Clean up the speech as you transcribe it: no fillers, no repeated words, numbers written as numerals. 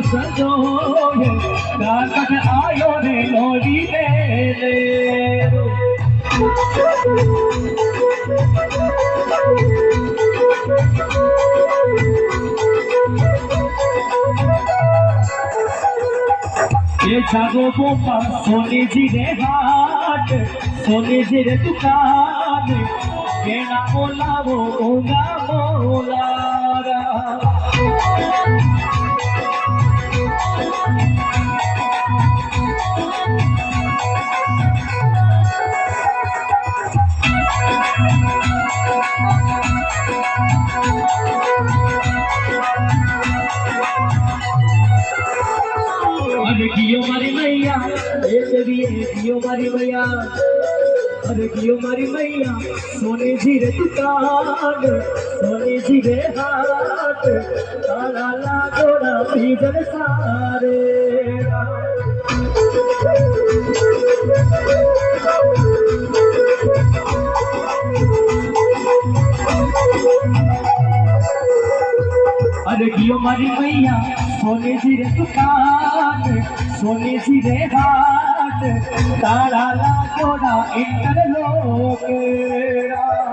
सजोए काकन आयो रे लोरी रे ये जागो बोपा सोने जी रे हाट सोने जी रे दुकान गेना मोला वो ओगा मोलारा अरे कियो मारी मैया एक दिए कियो मारी मैया अरे कियो मारी मैया सोने जी रे दुकान सोने जी रे हाथ तारा लागोड़ा भीजन सारे अरे कियो मारी मैया सोने जी रे दुकान सोने जी रे हाथ तारा लागोड़ा इंटर लोकेरा